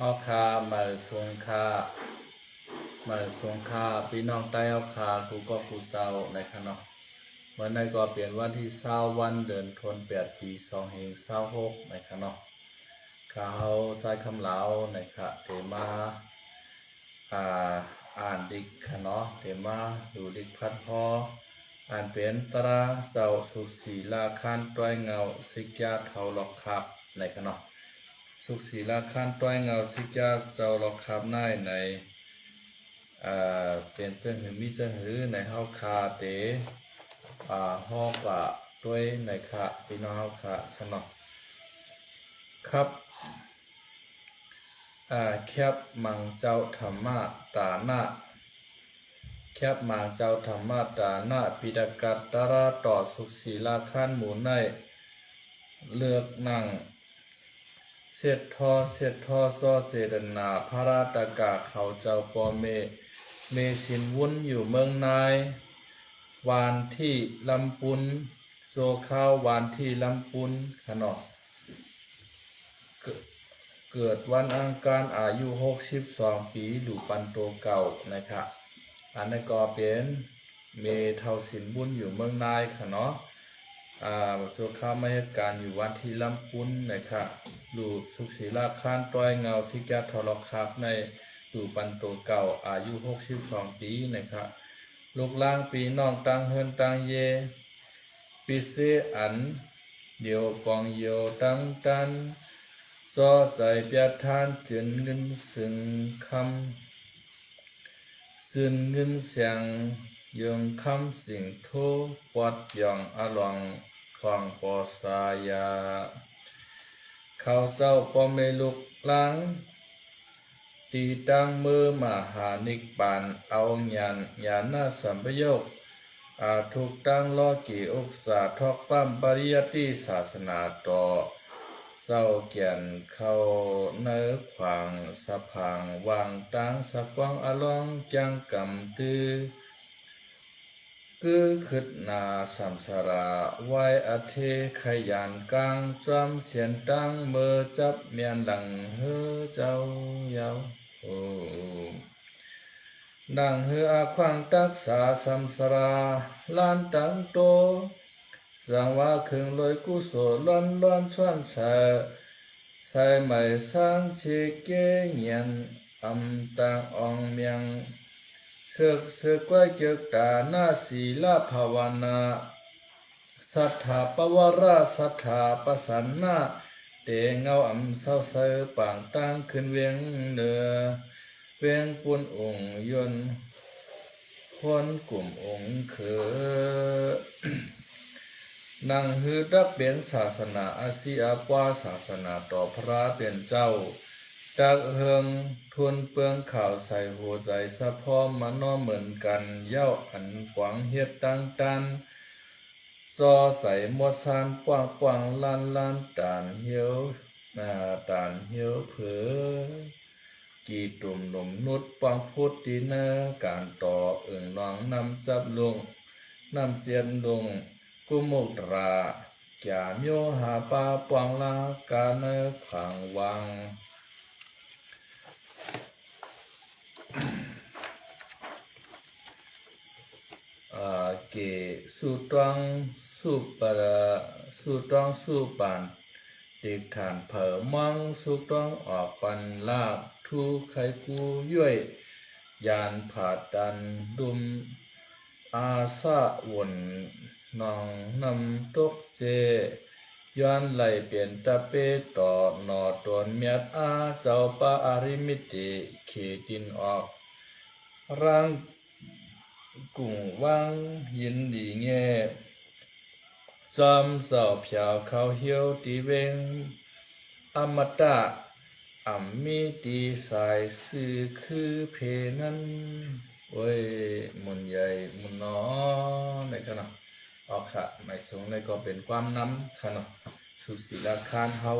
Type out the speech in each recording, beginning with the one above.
ออคามาสวงคามาสวงคาพี่น้องใต้ออคากูก็กูเศร้าในขณะวันนี้ก็เปลี่ยนวันที่20วันเดือนธันวาคมปี2526ในขณะข้าเฮาใช้คำเหลาในค่ะเทมาอ่านดิกขะเนาะเทมาดูดิกพัดพออ่านเป็นตราเจ้าสุศีลาคันต้อยเงาสิกยาเทาหลอกขับในขณะสุศีลาคันต้อยเงาสิกยาเจ้าหลอกขับในเป็นเจ้าหือมิเจ้าหือในเฮาคาเตฮอกว่าด้วยในค่ะพี่น้องเฮาคาขะเนาะครับแคบมังเจ้าธรรมะตานะแคบมังเจ้าธรรมะตานะปิดกัตตระต่อสุศีลาคันหมู่ในเลือกนั่งเสร็จทอซอเสดนาพระราตกาเขาเจ้าปอเมสินวุ้นอยู่เมืองนาย วานที่ลำปุนโซข้าววานที่ลำปุนขนอเกิดวันอังคารอายุ62ปีหลูปันโตเก่านะครับอันนี้ก็เป็นเมเทาสินบุญอยู่เมืองนายค่ะเนาะโซข้าวไม่เหตุการณ์อยู่วันที่ลำปุนนะครับหลูสุขศีลาคานต้อยเงาสิกาทรคับในหลูปันโตเก่าอายุ62ปีนะครับลูกล่างปีน้องตังเฮินตังเยปิเสอันเดียวปองเยียวตังตันซอใจเปียทานจึนเงินสึงคำซึนเงินเสียงยงคำสิ่งโทวัดยองอลองฟังปอสายาเขาเศร้าปอเมลุกล้างตีตังมือมหานิกปานเอาญาณสัมปโยคถูกตั้งล้อกี่อุกษาทอกปั้มปริยติศาสนาต่อเศร้าเกียนเข้าเนื้อขวางสะพังวางตังสะกวางอลองจังกำตือคือขึ้นนาสัมสราไว้อเทขยันกลางจำเสียนตั้งเมื่อจับเมียนหลังเฮเจ้าเยาดังเฮืออาควางตักษาสัมสราลานตังโตสังว่าคึงลอยกุศลล้อนชวนใส่ไม่สร้างเชเกเงียนอำตังอองเมียงศึกไว้เกิกตาหน้าศีลภาวนาสัทธาปวราสัทธาปสันนาเตเงาเศร้าเสอป่างตั้งขึ้นเวียงเนือเวียงปุ่นองค์ยนต์คนกลุ่มองค์เขอนางฮือดักเป็นศาสนาอาซีอาปวาศาสนาต่อพระเป็นเจ้าตักเฮิงทุนเปลืองข่าวใส่หัวใจสะพอมมันนอเหมือนกันเย้าอันกวางเฮ็ดตั้งตันซอใส่หมดซานกว้างล้านตานเหียวตานเหียวเผือกีตุ่มหนุ่มนุดปองพุทธิเนการต่อน้องนำจับลงนำเจียนลงกุมุตราแก่โยหาปาปวงลากาเนขังวังเกสุตวังสุปะสุตวังสุปันติฐานเผอมังสุตวังออกปันลากทุไขกูย่อยยานผาดันดุมอาซาวนนองนำตกเจย้อนไหลเปลี่ยนตะเปต่อหนอตวนเมียดเจ้าปาอาริมิติเขตินออกร่างกุ่งวังยินดีเง่จอมเสาเพียวเขาเหี่ยวตีเวงอมตะมีตีสายสื่อคือเพนั้นโอ้ยมุนใหญ่มุนน้อในขณะออกค่ะไม่สงในก็เป็นความน้ำขณะสุศีลาคานเฮา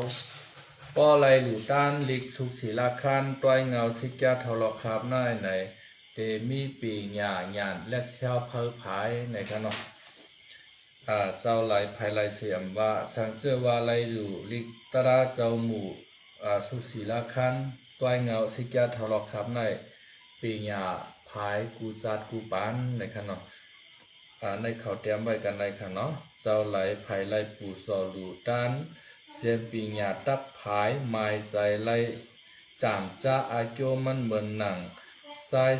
ป้อไรหลู่ต้านลิกสุศีลาคานต้อยเงาสิกาทรคาบน้ายในเตมีปีหญ้าหยานและเช้าเพอผายในขณะเจ้าไหลภายไหลเสียมว่าสังเจว่าไหลอยู่ลิกตราเจ้าหมู่ สุศีลาคันต้วยเงาสิกาทะเลาะครับในปีหญ้าภายกูซาดกูปานในคันเนาะในเขาเตรียมไว้กันในคันเนาะเจ้าไหลไผไหลปูซอลูตันเสียนปีหญ้าตักภายไม้ใส่ไหลจามจ้าอาโจมันเหมือนหนังสาย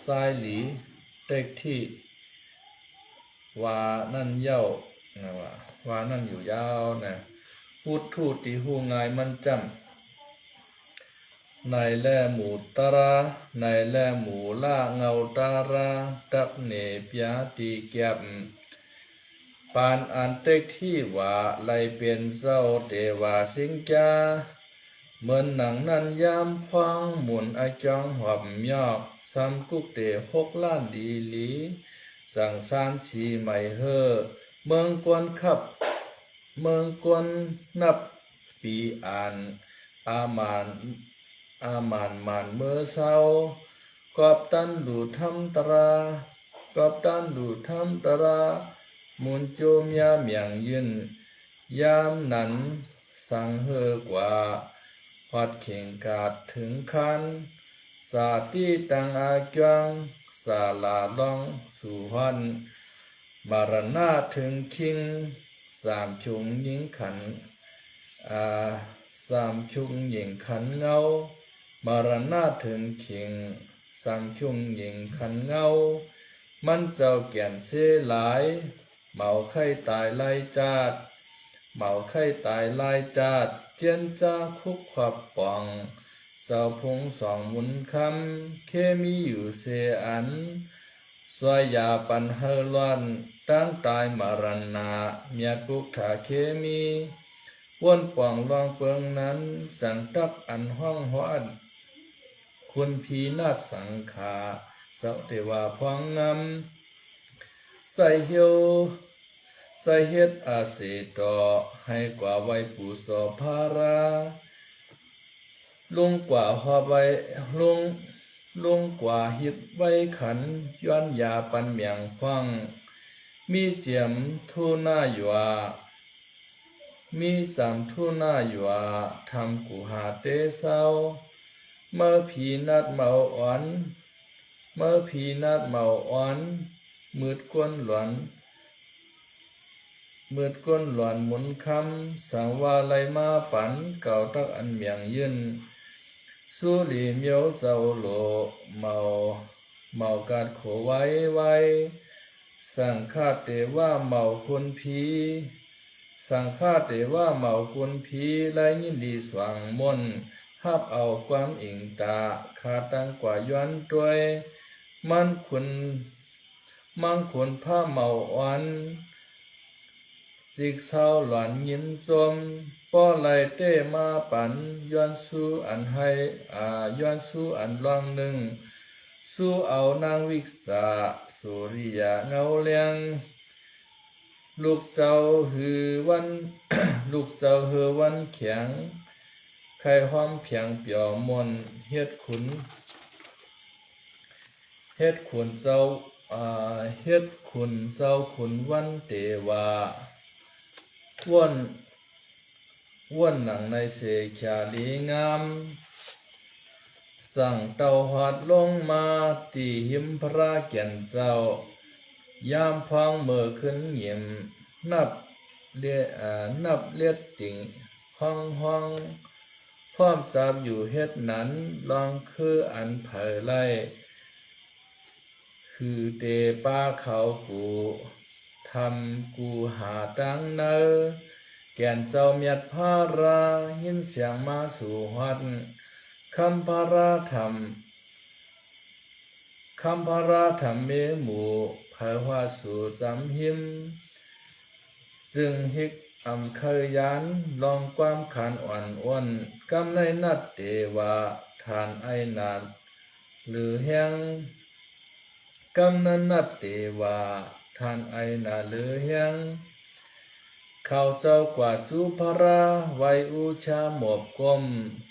สายหลีเต็กที่ว่านั่นเย้านะว่านั่นอยู่ยาวนะพูดทูตีหูงายมันจำในแล่หมูตราในแล่หมูล่าเงาตาราตักเนปยาตีแก็บปานอันเต็กที่ว่าไหลเป็นเจ้าเทวาสิงจาเหมือนหนังนั้นยามพองหมุนไอจองหอบยอกซ้ำกุกเต6 ล้านดีหลีสั่งสานชีไม่เฮอเมืองกวนขับเมืองกวนนับปีอ่านอามานเมื่อเศร้ากอบตันดูทำตรากอบตันดูทำตรามุนโจมยามอย่างยืนยามนั้นสั่งเฮอกว่าฮอดเข่งกาดถึงคันสาตีตังอาจงสาลาลองสู่ฮันมารณาถึงคิง3 ชุงยิงขัน3 ชุงยิงขันเงามารณาถึงคิง3 ชุงยิงขันเงามันเจ้าแก่นเสหลายเมาไข่ตายไล่จาดเมาไข่ตายไล่จาดเจียนจ้าคุกขวับป่องเจ้าพง2 หมุนคำเคมีอยู่เสอันสวยยาปันเฮลอนตั้งตายมารณาเมียกุกถาเคมีวนป่องลองเปิงนั้นสังตักอันห้องหอนคุณพีนาสังขาเสาเทวาพองงำใส่เหียวใส่เฮ็ดอาเสตอให้กว่าไว้ปูสอภาราลุงกว่าหอไว้ลุงกว่าฮิดไว้ขันย้อนยาปันเมียงฟังมีเจียมทูน่าอยู่มี3 ทูน่าอยู่ทำกูหาเตเศร้าเมื่อผีนัดเมาอ่อนมืดก้นหลอนหมุนคำสังว่าไลมาปันเก่าตักอันเมียงยืนสุลีเมียวเจ้าโลเมากาดโขไว้สังฆาเตว่าเมาคุณผีสังฆาเตว่าเมาคุณผีไลยินดีสว่างมนฮับเอาความอิงตาขาตั้งกว่าย้อนด้วยมันคุณผ้าเมาอ่อนจิกเศร้าหลอนยิ้มจมป้อไหลเต้มาปันย้อนสู้อันให้ย้อนสู้อันลองหนึ่งสู้เอานางวิกษาสุริยะเงาเลียงลูกเจ้าหือวัน ลูกเจ้าหือวันแข็งไข่หอมเพียงเปียวมนเฮ็ดขุนเจ้าเฮ็ดขุนเจ้าขุนวันเตวาว่นหนังในเสขยาลีงามสั่งเต่าหอดลงมาตีหิมพระเกียนเจ้ายามพองเมื่อขึ้นเยี่ยมนับเลียดติ่งห้องพร้อมสาบอยู่เฮ็ดนั้นลองคืออันเผยไล่คือเตป้าเขากูทำกูหาตังเนอแก่นเจ้าเมียดพารายินเสียงมาสู่ฮัดคำพาราธรรมเมหมู่เผยว่าสู่จำหิมจึงฮิกอำเคยยันลองความขันอ่อนอ้วนกำในนัดเตวาทานไอนาดหรือแหงกำนันนัดเตวาทานไอนาหรือแหงเขาเจ้ากว่าสุภราไวอุชาหมอบกลม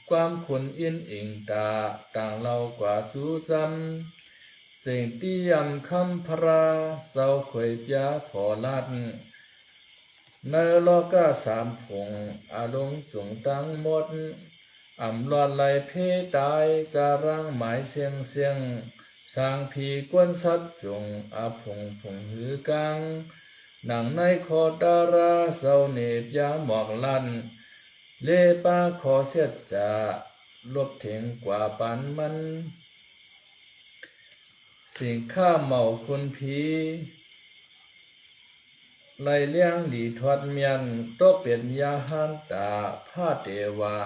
ความขุนอินอิงตาต่างเรากว่าสุจำสิ่งที่ยำคำพราเศร้าขวยยาขอลัด ในโลกาสามผงอาลงสูงตั้งหมดอำลอดไหลเพตายจารังหมายเสียงเสียงสร้างผีกวนสัตว์จงอาผงผงหือกังหนังในคอดาราเศร้าเนบยาหมอกลันเลปาขอเสียจะลบเถงกว่าปันมันสิ่งข้าเมาคุณผีไล่เลี้ยงหลีทอดเมียนโตเป็นยาหันตาผ้าเตวะ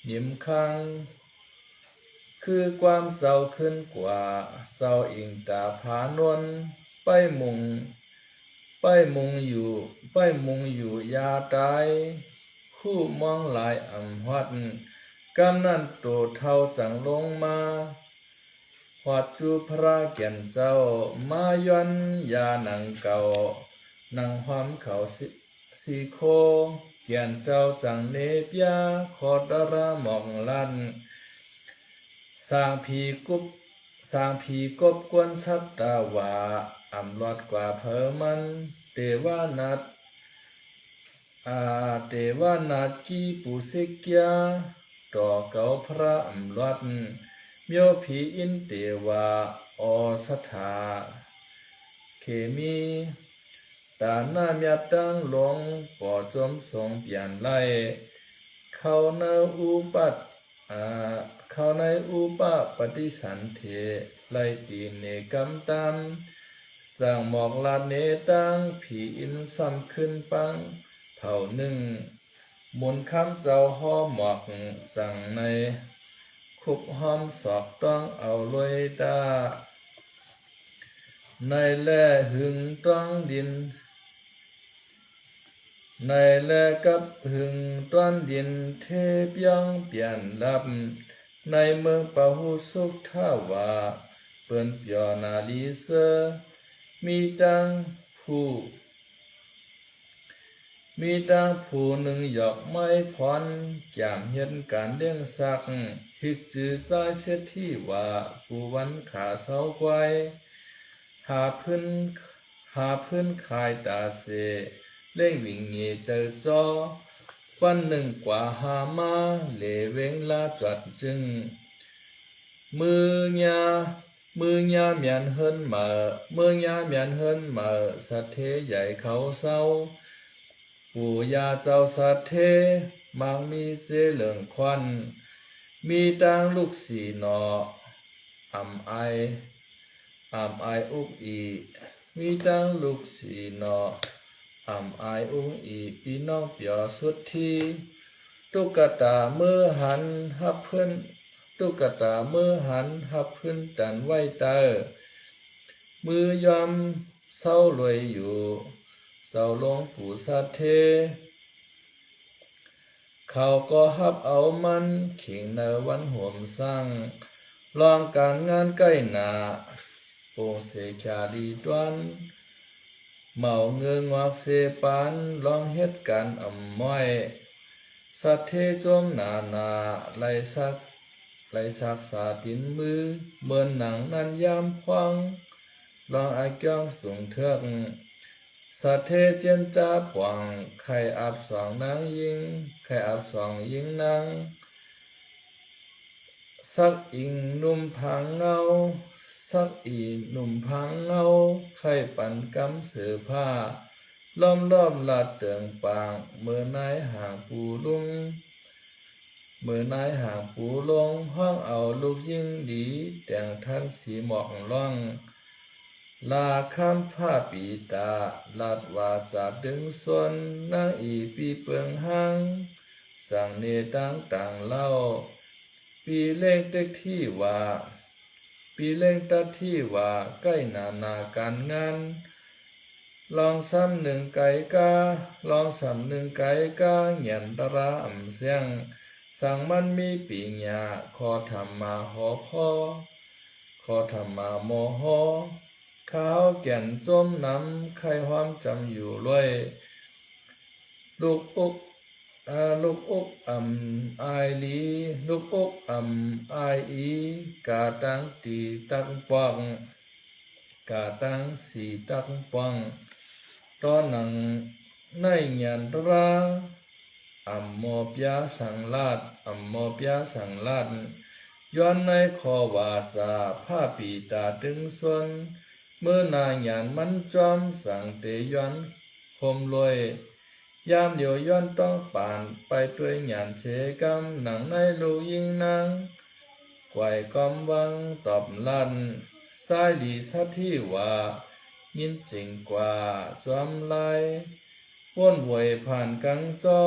ยิ้มคังคือความเศร้าขึ้นกว่าเศร้าอิงตาผานวลไปมุงอยู่ยาตายคู่มองหลายอำหัดกำนันโตเท่าสั่งลงมาหัดจูพระแก่นเจ้ามาย้อนยาหนังเก่านังความเขาสีโคแก่นเจ้าสั่งเนปยาขอดาราหมองลันสร้างผีกบกวนสัตตาวาอำลอดกว่าเพอมันเตวานัดกีปุสิกยาต่อเก่าพระอำลอดเมียวผีอินเตวาอสถาเคมีตาหน้าเมียตั้งลงป่อจมทรงเปลี่ยนไล่เข้าในอุปปฏิสันเถไล่ตีเนกำตามสร้างหมอกลาดเนตังผีอินซ้ำขึ้นปังเผ่าหนึ่งมนต์คำเจ้าห้อหมอกสั่งในคุบห้อมสอกต้องเอาลอยตาในแล่หึงต้องดินในแลกับหึงต้อนดินเทพย่องเปลี่ยนลับในเมืองปะหุสุขท่าวาเปิ้นเปียนาลีเซมีตังผู้หนึ่งหยอกไม่พรจามเห็นการเลี้ยงสักฮิกจือซ้ายเสียที่ว่าผู้วันขาเสาไว้หาพื้นขายตาเสเล่งวิ่งเงียเจอจอวันหนึ่งกว่าหามาเลเวงลาจัดจึงมือยาเมียนเฮินมาสัตเทใหญ่เขาเศร้าปู่ยาเจ้าสัตเทมังมีเสเหลืองควันมีตังลูกสีหนออำไออุกอีมีตังลูกสีหนออำไออุกอีพี่น้องเปียสุดทีตุ๊กตาเมื่อหันฮับเพื่อนตันไว้เตอมือยอมเศร้ารวยอยู่เศร้าลงปู่สัตเทเขาก็ฮับเอามันขิงในวันห่วมสร้างลองการงานใกล้หนาโปเสชาลีตวันเมาเงืองอกเสปันลองเฮ็ดการอ่ำม้อยสัตเทจมนาไลซักษาตินมือเหมือนหนังนั้นยามควังลองอาเกียงสูงเทือกสัตเทเจนจาปวังไข่อับสองนางยิงนางสักอิงนุ่มพังเงาไข่ปันกำเสือผ้าล้อมลาดเตืองปางเมื่อนายห่างปูลุงห้องเอาลูกยิ่งดีแต่งท่านสีหมอกล่องลาคำผ้าปีตาลาดว่าจะดึงส่วนนางอีปีเปิงห้างสั่งเนต่างเล่าปีเล่งตัดที่ว่าใกล้นาการงานลองซ้ำหนึ่งไก่กาเหยียนตราอ่ำเสียงสั่งมันมีปีญาขอธรรมาหอพ่อขอธรรมาโมโหข้าวแก่นจมน้ำไข่ความจำอยู่ล้วยลูกอกอายลีลูกอกอายอีกาตังตีตังปองกาตังสีตังปองตอนหนัง ในยันตราอัมโมปยาสังลาดอัมโมปยาสังลาดย้อนในขอวาสาผ้าปีตาตึงส่วนเมื่อนางหยานมันจอมสั่งเตย้อนคมลอยยามเดียวย้อนต้องป่านไปด้วยหยานเชกำหนังในลูกยิงนางไกวกอมวังตอบลั่นสายหลีสัตที่ว่ายินจริงกว่าจอมไลว่นหวยผ่านกังจอ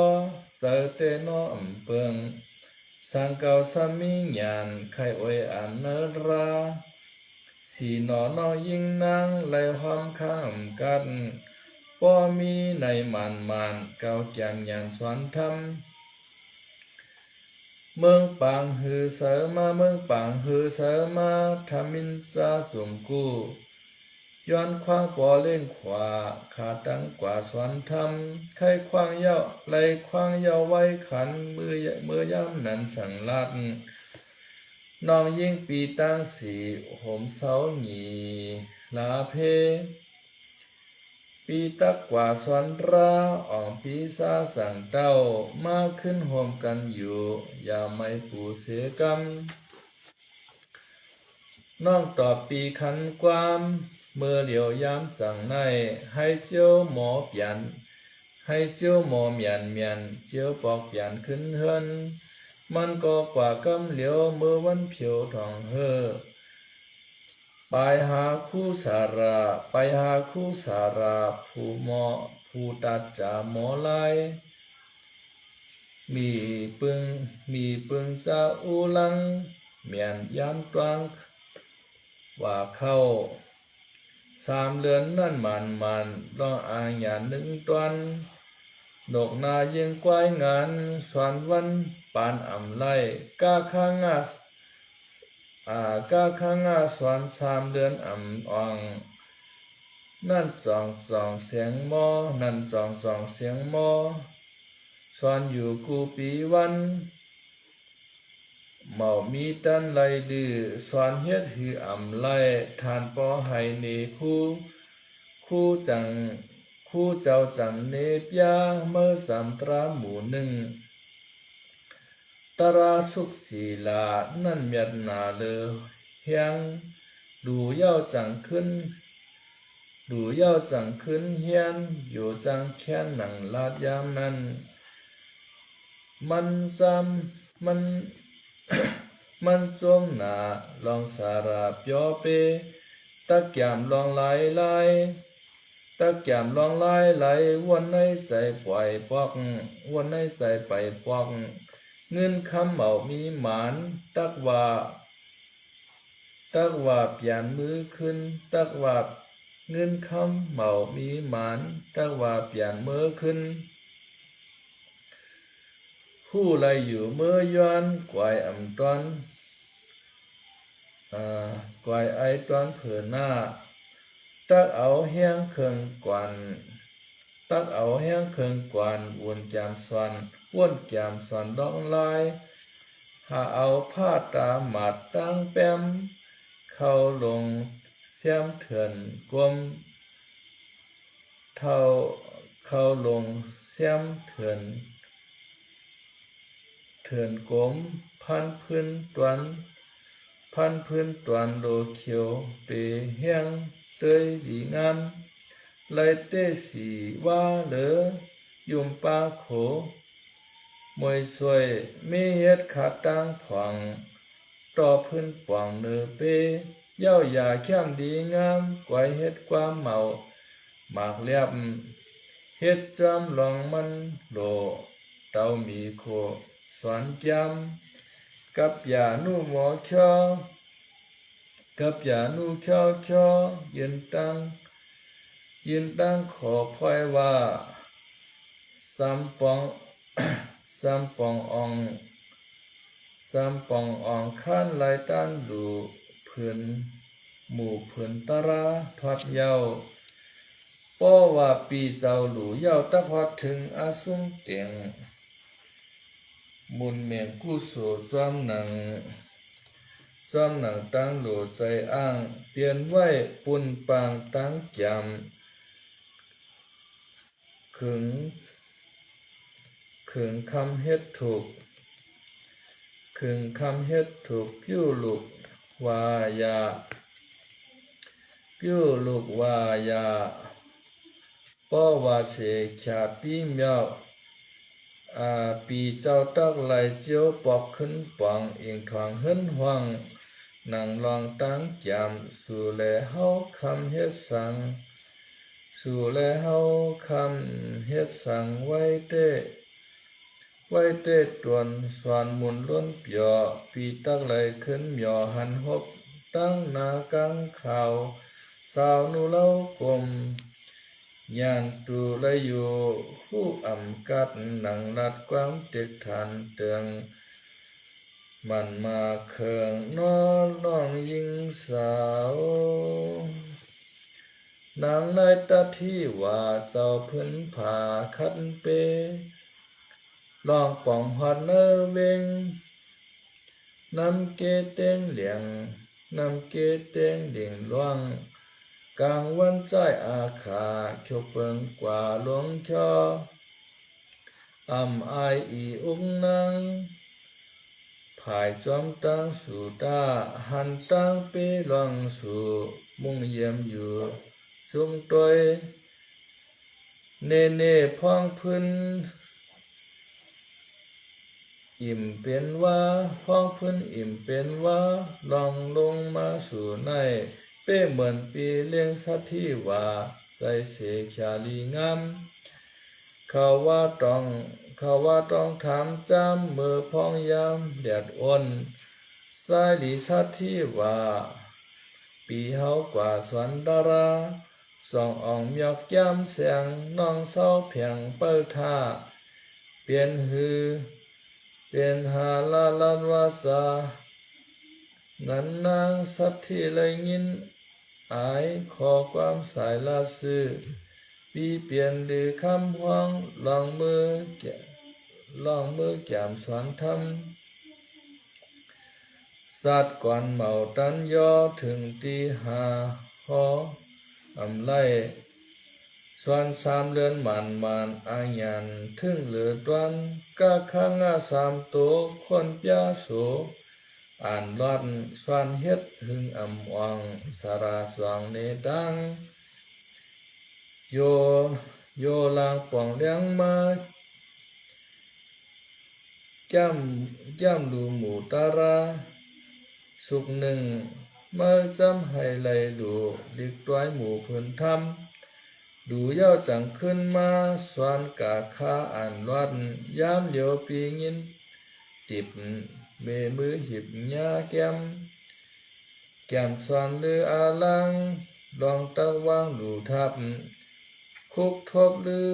เสอเตนออำเปิงสังเก่าสามีหยานไข่อวยอันเนราสีหนอนอยิงนางไหลความข้ามกันป้อมีในมันเก่าแก่มหยานสวนธรรมเมืองปางฮือเสมาเมืองปางฮือเสมาทามินซาสุมกู้ย้อนควางปอเล่งขวาขาดังกว่าสวนธรรมไข่ควางเย้าไหลควางเย้าไว้ขันมือย่ำนั้นสั่งลัดน้องยิ่งปีตั้งสีห่มเสาหนีลาเพปีตักกว่าสวนราอ่องปีซาสั่งเต้ามาขึ้นห่มกันอยู่อย่าไม่ปูเสียกรรมน้องตอบปีขันความเมื่อเหลียวยามสั่งในให้เจียวหมอเปลี่ยนให้เจียวหมอเมียนเจียวปอกเปลี่ยนขึ้นเฮือนมันก็กว่ากำเหลียวเมื่อวันเผียวทองเฮอไปหาคู่สาราไปหาคู่สาราผู้หมอผู้ตัดจาหมอลายมีปึงซาอูลังเมียนยามตวงว่าเข้า3 เดือนนั่นมันต้องอ่างหยาหนึ่งตวนดอกนายิงกวายงานสวนวันปานอ่ำไล่กาข้างสวน3 เดือนอ่ำอ่องนั่นจองเสียงหมอนั่นจองเสียงหมอสวนอยู่กูปีวันเมามีตันไลลือสวนเฮ็ดหืออ่ำไล่ทานปอให้เนคู่เจ้าจังเนปยาเมื่อ3 ตราหมู่หนึ่งตราสุขศีลานั่นเมียดนาเลอเฮียงดูเย้าจังขึ้นเฮียนอยู่จังแค้นหนังลาดยามนั้นมันมันจมหนาลองสาราเปียวเปตะแกมลองไหลตะแกมลองไหลวนในใส่ปล่อยปอกวนในใส่ไปปอกเงินคำเอามีหมานตักว่าเปลี่ยนมือขึ้นตักว่าเงินคำเมามีหมานตักว่าเปลี่ยนมือขึ้นผู้ไรอยู่เมื่อย้อนกวายอ่ำตอนกวายไอตอนเผือหน้าตักเอาแห้งเคืองกวนวนแกมสวนดองลายหาเอาผ้าตาหมัดตั้งแปมเข้าลงเสียมเถื่อนกลมเข้าลงเสียมเถื่อนกลมพันพื้นตวนโลเขียวเปเฮียงเตยดีงามไลเตสีว่าเหลือยุมปาโขมวยสวยมีเฮ็ดขาตั้งผวังต่อพื้นป่องเนือเปเย้าอย่าเข้มดีงามกวยเฮ็ดความเมาหมากเลียบเฮ็ดจำลองมันโลเต้ามีโคสวนจำกับยานูหมอชอยืนตั้งขอพอยว่าซัมปองขั้นไหลตันดูพื้นหมู่พื้นตราทอดเยาป้อว่าปีเจ้าหลู่เยาตะฮอดถึงอาสุงเตียงมุนเมียงกู้สู่ซ้อมหนังตั้งหลู่ใจอ้างเปลี่ยนไว้ปุ่นปางตั้งจำ ขึงคำเฮ็ดถูกขึงคำเฮ็ดถูกพิ้วลูกวายาพิ้วลูกวายาป้อว่าเสขยาปีเมียวปีเจ้าตักไหลเจียวปอกขึ้นปองอิงทวงเฮิรนหวังนังลองตั้งจำสู่แลเฮาคำเฮ็ดสังสู่แลเฮาคำเฮ็ดสังไว้เต้ตวนสวนมุนล้วนเปียปีตักไหลขึ้นเหมียวหันหบตั้งนากังข่าวสาวนูเล่ากลมยานตูและอยู่ผู้อำกัดหนังลัดความติดฐานเตืองมันมาเคืองน้องยิงสาวนางในตาที่ว่าเจ้าพื้นผาคันเปลองป่องหอดเนเวงน้ำเกเต็งเหลียงล่วงกลางวันใจอาขาเขียวเปิงกว่าหลวงชออายอีอุ้งนางภายจอมตั้งสู่ตาหันตั้งเปลองสู่มุ่งเยี่ยมอยู่สุงตอยเนพ้องพื้นอิ่มเป็นว่าพ้องพื้นอิ่มเป็นว่าลองลงมาสู่ในเป้เหมือนปีเลี้ยงสัตที่ว่าใส่เสขยาลีงามเขาว่าต้องถามจำมือพองยามแดดอ่อนสายลีสัตที่ว่าปีเฮากว่าสวนดาราส่องอ่องยอกย้ำเสียงน้องเศร้าเพียงเปิดท่าเปลี่ยนฮือเป็นหาลาลันวาสานั้นนางสัตที่เลยยินอายขอความสายลาซื้อปีเปลี่ยนดือคำห้องลองมือแก้มสอนทำสัตว์ก่อนเมาตันย่อถึงตีหาหอไล่ส่วน3 เดือนมันอายันถึงเหลือตวันกะข้าง3 ตัวคนปยาโสอ่านรอดส่วนเฮ็ดหึงวังสาราสวงเนตังโยลางป่องเลี้ยงมาจ้ำดูหมูตาราสุกหนึ่งมาจำให้ไหลดูดิกต้วยหมูพื้นทำดูเย้าจังขึ้นมาสวนกาคาอ่านวัดยามเหลียวปีงินติบเมมือหิบยาแก้มสวนลืออาลังลองตะวางดูทับคุกทบลือ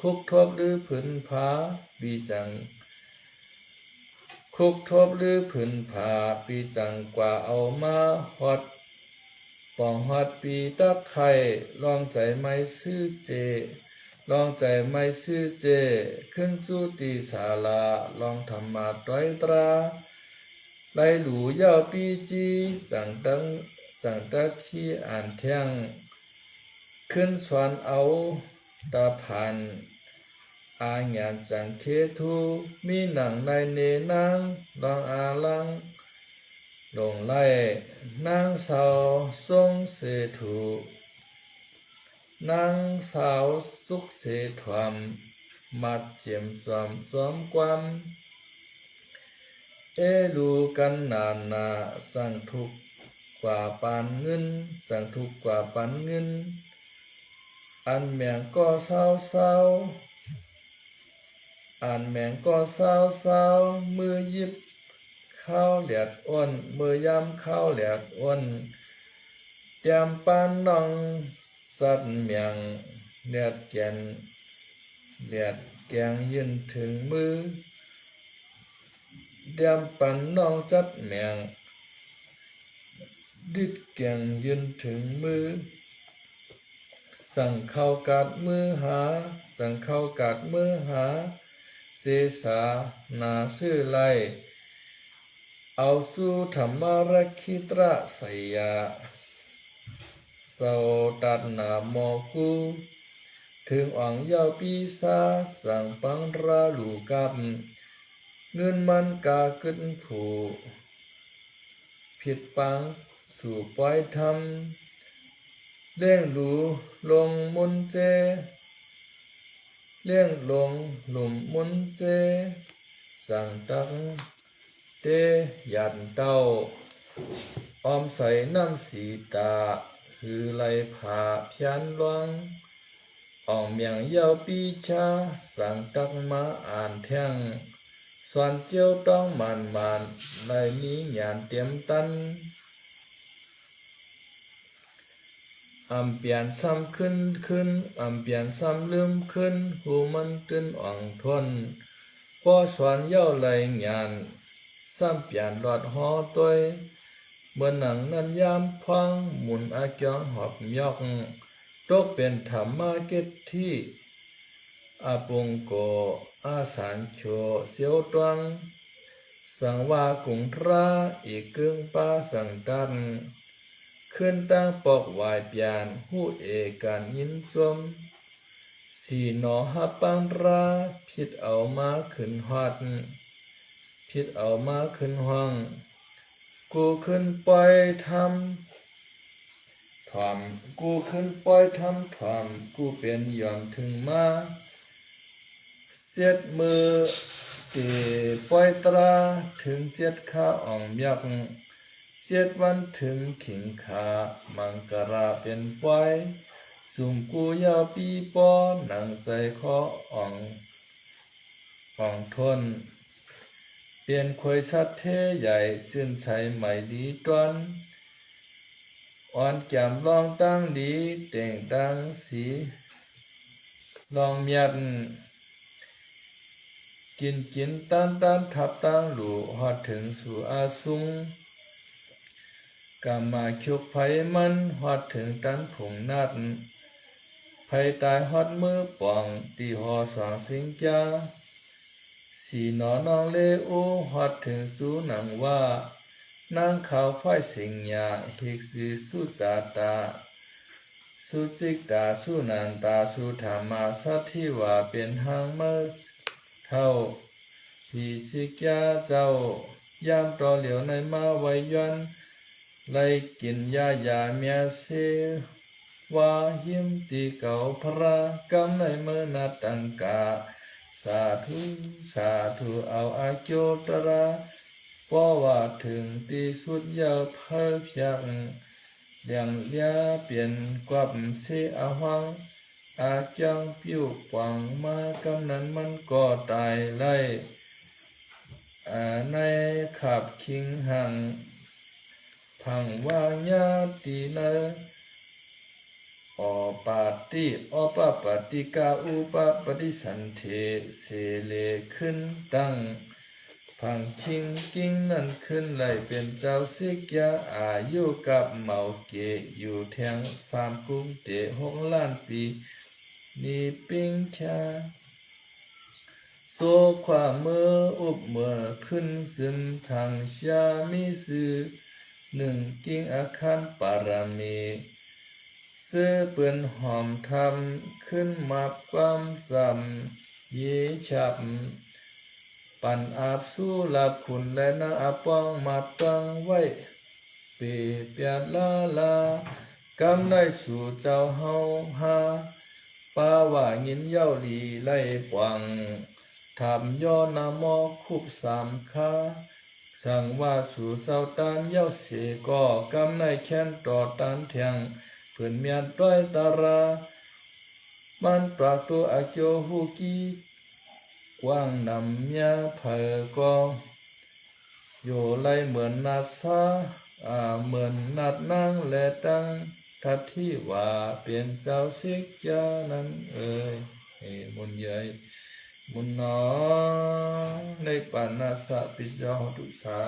คุกทบลือผืนผาปีจังคุกทบลือผืนผาปีจังกว่าเอามาฮอดป่องฮอดปีตะไข่ลองใจไม่ซื่อเจขึ้นสู่ตีศาลาลองทำมาต้อยตราไล่หลู่ยาวปีจีสั่งตะที่อ่านเที่ยงขึ้นสวนเอาตาผ่านอาญาจังเคทูมีหนังในเนนางลองอาลังลงไล่นางสาวทรงเสถูนางสาวสุขเสถวมมัดเจียมสวมความลูกันนาสั่งทุกกว่าปานเงินอันแมงก็เศร้ามือยิบข้าวเหลียดอ้นมือยำข้าวเหลียดอ้นเตรียมปานน้องสัตว์เมียงเลียดแกงยืนถึงมือเตรียมปันน้องจัดเมียงดิดแกงยืนถึงมือสั่งเข้ากาดมือหาเสสานาชื่อไลเอาสู่ธรรมรักขิตระสยา เศร้าตัดนาโมกูถึงอ่องเย้าปีศาจสั่งปังราลูกับเงินมันกาขึ้นผูผิดปังสู่ปล่อยทำเลี้ยงดูลงมุนเจเลี้ยงลงหลุมมุนเจสั่งตังเตยันเต้าออมใส่น้ำสีตาหือไหลผาเพียนลวงอ่องเมียงเย้าปีชาสั่งตักมาอ่านเที่ยงส่วนเจียวต้องมันในนี้หยานเตรียมตันเปลี่ยนซ้ำขึ้นเปลี่ยนซ้ำลืมขึ้นหูมันตื่นอ่องทนป้อสวนเย้าไหลหยานซ้ำเปลี่ยนหลอดหอตัวเมื่อหนังนั้นยามพังหมุนอาจองหอบยอกตกเป็นธรรมะเกตที่อาปงโกอาสานโชเสียวตวงสังว่ากุงทราอีกกึ่งป้าสังตันขึ้นตั้งปอกวายเปียนหูเอกันยินจมสีหนอหับปังราผิดเอามาขึ้นฮอดผิดเอามาขึ้นห้องกูขึ้นปล่อยทำถ่อมกูขึ้นปล่อยทำถ่อมกูเป็นยอมถึงมาเสียดมือตีปล่อยตราถึงเจ็ดข้าอ่องยัก7 วันถึงขิงขามังกราเป็นปล่อยสุ่มกูยาวปีปอหนังใส่คออ่องทนเปลี่ยนควยชัดเทใหญ่จื่นใช้ใหม่ดีตอนอ่อนแก้มลองตั้งดีเต่งดังสีลองเมียดกินตันทับตั้งหลู่ฮอดถึงสู่อาสุงกามาคิกไผมันฮอดถึงตันผงนัดไผตายฮอดมือป่องตีหอสองสิงจาสีหนอนองเลอูฮอดถึงสู่หนังว่านางขาวไฟสิงยาหิกสีสุจาตาสุจิกตาสุนันตาสุธรรมาสัทธิวาเป็นหางเมื่อเท่าที่สิกยาเจ้ายามต่อเหลียวในมาไว้ยันไล่กินยาเมียเสวาหิมตีเก่าพระกำในเมื่อนัดตังกาสาธุเอาอาโจตระเพราะว่าถึงที่สุดยาเพิ่มเพียงเลี้ยงเลี้ยเปลี่ยนกวับเสอาหังอาจังผิวปวังมากำนั้นมันก็ตายไล่ในขับคิงหังพังวาญาตินะอปาติอปปติกาอุปปฏิสันเทเสเลขึ้นตั้งพังคิงกิ้งนั่นขึ้นไหลเป็นเจ้าสิกยาอายุกับเมาเกอยู่แทง3 กุมเต6 ล้านปีนีปิงชาโซความมืออุบเมื่อขึ้นซึ่งทางชามิสือ1 กิ้งอาคารปารามีเสื้อเปื้อนหอมทำขึ้นมาความซ้ำเยฉับปันอาบสู้หลับขุนและนาอาปองมาตั้งไว้เปียดลากำได้สู่เจ้าเฮาหาป้าว่ายินเย้าลีไล่ปวังทำย่อนามอคุบ3 คาสั่งว่าสู่เจ้าตานเย้าเสก็กำได้แค้นต่อตานเทียงเพื่อนเมียนต้อยตารามันปรากตัวอาเกียวฮูกีกว้างนำเมียเผอก็อยู่ไล่เหมือนนาซาเหมือนนัดนางและตั้งทัดที่ว่าเป็นเจ้าสิกยานั้นมุนใหญ่มุนนอในปานาสะปิจาตุสา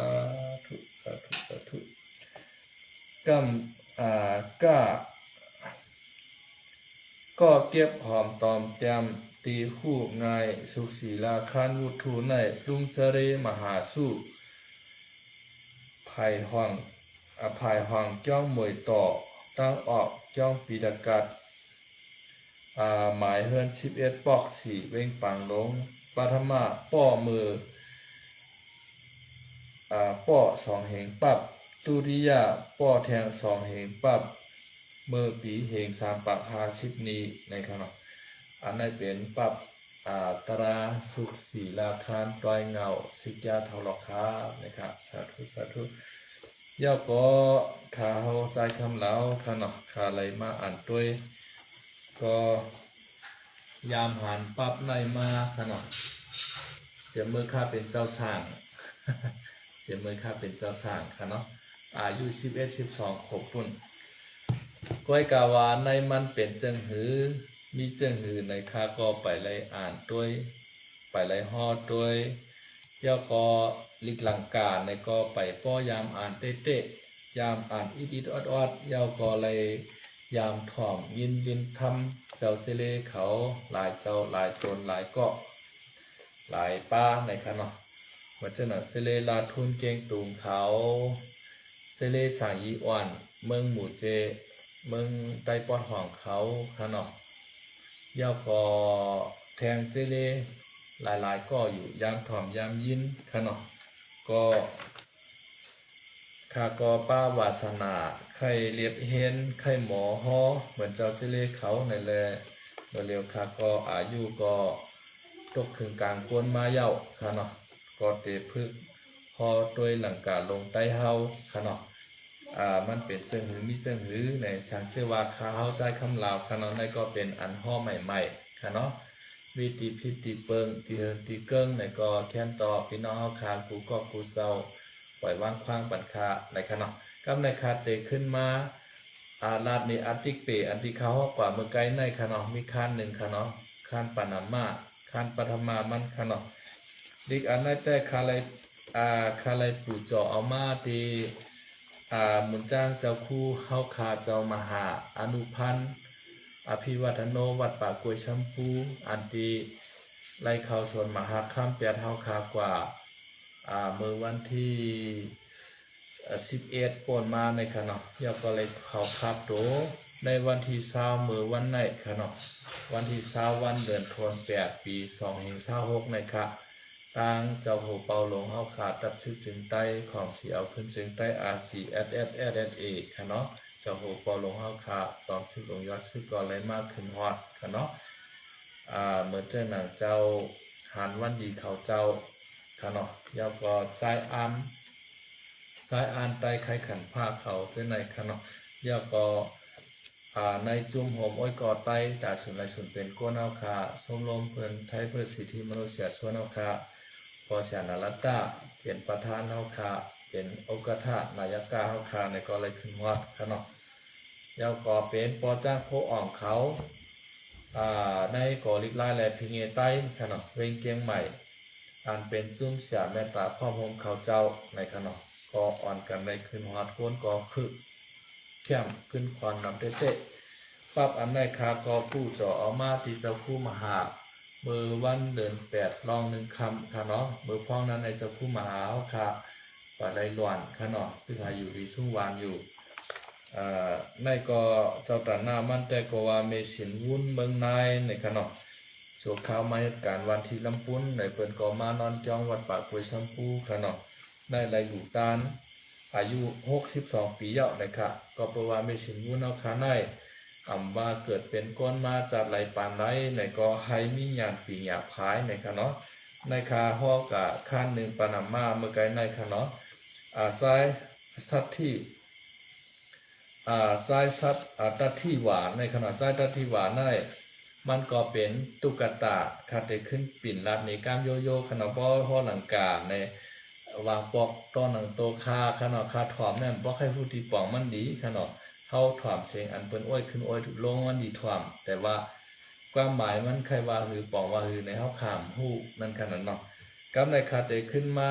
ธุกำก็เก็บหอมตอมแต้มตีคู่ง่ายสุขศีลาคานวุฒูในลุงเสเรมหาสุภายห้องจ้องมวยต่อตั้งออก จ้องปีดากัดหมายเฮือน11ปอก4เว้งปังลงปัทมาป้อมือป้อ2เหงปับตุริยาป้อแทง2เหงปับมือปีเหง3ปัก50นี้ในขณะอันนั้นเป็นปับตราสุขศีลาคารตอยเงาสิกยาเทาหลอกคานะครับสาธุสาธุย่อก็ขาเฮาใจคำเหลาขณะขาไหลมาอ่านด้วยก็ยามหันปับในมาขณะเสียมือข้าเป็นเจ้าสร้างเสียมือข้าเป็นเจ้าสร้างค่ะเนาะอายุ11-12ขบปุ่นก้อยกาวาในมันเป็นเจิงหือมีเจิงหือในข้าก็ไปไล่อ่านด้วยไปไล่ฮอดด้วยย่อก็ลิกลังกาในก็ไปป้อยามอ่านเตะยามอ่านอิดออดย่อก็เลยยามถ่อมยินทำเจ้าเจเลเขาหลายเจ้าหลายตนหลายเกาะหลายป้าในค่ะเนาะเหมือนเจ้าหน้าเจเลลาทุนเกงตุงเขาเจเลสางยีอ่อนเมืองหมู่เจเมืองใต้ปอดห้องเขาค่ะเนาะย่อก็แทงเจเลหลายก็อยู่ยามถ่อมยามยินค่ะเนาะก็ข้าก็ป้าวาสนาไข่เรียบเห็นไข่หมอฮอเหมือนเจ้าเจเลเขาในแลเมื่อเร็วข้าก็อายุก็ตกถึงกลางกวนมาเย้าค่ะเนาะก็เตพึกพอด้วยหลังกาลงใต้เฮาค่ะเนาะมันเป็นเจิงหือมีเจิงหือในสังเจว่าข้าเฮาใจคำลาวค่ะเนาะในก็เป็นอันห่อใหม่ๆค่ะเนาะวิธีพิธีเปิงตีเฮิงตีเกิ้งในก็แค้นต่อพี่น้องเฮาคานกูก็กูเซาปล่อยวางคว้างปัญคาในค่ะเนาะกำในคาเตขึ้นมาลาดในอัติกเปอันที่เขาฮอกกว่าเมื่อไกลในค่ะเนาะมีคาน1ค่ะเนาะคานปานามาคานปฐมามันค่ะเนาะดิกอันนั้นแต่คาไลปู่เจาะเอามาที่มุนจ้างเจ้าคู่เฮาคาเจ้ามหาอนุพันธ์อภิวัฒโนวัดป่ากวยชัมพูอันที่ไล่เข้าสวนมหาค่ำเปียเฮาคากว่าเมื่อวันที่11ป่นมาในค่ะเนาะยอก็เลยเขาครับโตในวันที่20มื้อวันไหนค่ะเนาะวันที่20วันเดือนธันวาคมปี2526ในค่ะต่างเจ้าโหเปาหลงเฮาขาดตับชื่อจึงใต้ของสีเอาขึ้นจึงใต้ RCSSSA ค่ะเนาะเจ้าโหเปาหลงเฮาขาด2ชื่อหลงยอดชื่อก่อนเลยมากขึ้นฮอดค่ะเนาะเมื่อเจ้าหนังเจ้าหันวันดีเขาเจ้าค่ะเนาะยาวก็ใจอ่านใต้ไข่ขันผ้าเขาเจ้าในค่ะเนาะยาวก็ในจุ่มหอมอ้อยกอไต้ดาสุนไรสุนเป็นก้นเอาคาสมลมเพื่อนไทยเพื่อสิทธิมนุษยชนเอาคาพอเสียนาลัตตาเป็นประธานเอาคาเป็นอกทะนายกาเอาคาในก็เลยขึ้นวัดค่ะเนาะยาวก็เป็นปอจ้างโพอ่องเขาในก่อลิกไล่และพิงเอใต้ค่ะเนาะเวงเกียงใหม่อันเป็นซุ่มเสียแม่ตาพ่อพงเขาเจ้าในค่ะเนาะก็อ่อนกันในขึ้นวัดก้นก็คือเข้มขึ้นควันนำเตะปั๊บอันในคาก็ผู้จ่อเอามาที่เจ้าคู่มหามือวันเดือน8ลอง1คำค่ะเนาะมือพ้องนั้นในเจ้าคู่มหาเฮาค่ะปะไลหลวนค่ะเนาะคือหาอยู่ที่สุ่งวานอยู่ในก็เจ้าตาหน้ามันแต่ก็ว่าเมสินวุ่นเมืองนายในค่ะเนาะโศกข่าวมาเหตุการณ์วันที่ลำปุ้นในเปิ้นก็มานอนจองวัดป่ากล้วยชมพูค่ะเนาะได้ไหลหลูตานอายุ62ปีเยาะนะครับก็เพราะว่าไม่สินวุ้นเอาคาได้ว่าเกิดเป็นก้อนมาจากไหลปานไหลในก็ให้มีญาณปีหยาพายในค่ะเนาะในคาฮอกะข้าน1ปานามาเมื่อไกลในค่ะเนาะสายสัตที่สายสัตตัดที่หวานในขณะสายตัดที่หวานได้มันก็เป็นตุ๊กตาคาเตขึ้นปิ่นลัดในก้ามโยโย่ขณะบ่ฮอหลังกาในวางปอกต้นหนังโตคาขนาดคาถอมเนี่ยบ่ให้ผู้ที่ปองมันดีขนาดเฮาถอมเสียงอันเปิ้นอ้อยขึ้นอ้อยถูกลงมันดีถอมแต่ว่าความหมายมันใครว่าหือปองว่าหือในเฮาขามฮู้นั่นขนาดเนาะกับในคาเตขึ้นมา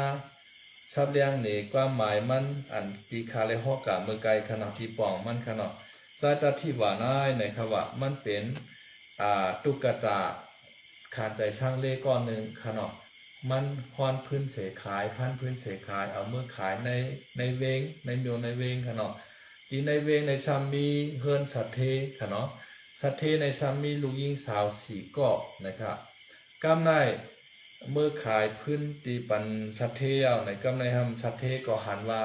ซับเลี้ยงนี่ความหมายมันอันปีคาเลยฮอกกะเมื่อไกลขนาดที่ปองมันขนาดสายตาที่ว่าน้ายในคำว่ามันเป็นตุ๊กตาขานใจช่างเล่ก้อนนึงขนาดมันฮอนพื้นเสขายพันพื้นเสขายเอาเมื่อขายในเวงในเมียวในเวงค่ะเนาะ ตีในเวงในซัมมีเฮิรนสัตเทค่ะเนาะสัตเทในซัมมีลูกยิงสาวสี่เกาะนะครับกำในเมื่อขายพื้นตีปันสัตเทเอาในกำในทำสัตเทก็หันว่า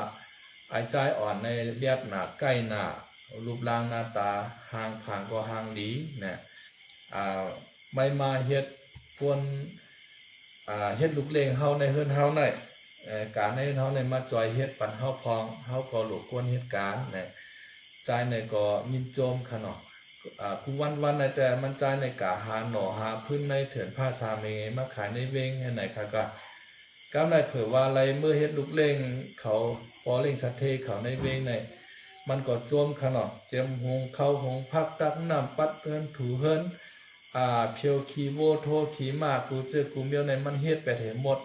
ไอ้ใจอ่อนในเลียดหนาใกล้หนารูปร่างหน้าตาห่างผ่างก็ห่างดีเนี่ยไม่มาเฮ็ดพวนเฮ็ดลูกเลงเฮาในเฮือนเฮาในการในเฮาในมาจอยเฮ็ดปันเฮาพองเฮาก็หลุกวนเฮ็ดการเนี่ยใจในก็ยินโจมขนาดกูวันในแต่มันใจในกะหาหน่อหาพื้นในเถื่อนผ้าซาเมมาขายในเวงให้ไหนค่ะก็กำไรเผยว่าอะไรเมื่อเฮ็ดลูกเลงเขาปอเล่งสัตเทเขาในเวงในมันก็โจมขนาดเจียมหงเข้าหงพักตักน้ำปัดเฮินถูเฮินเพียวขีโวโทขีมากูเจอกูเมียวในมันเฮ็ดไปเหหมด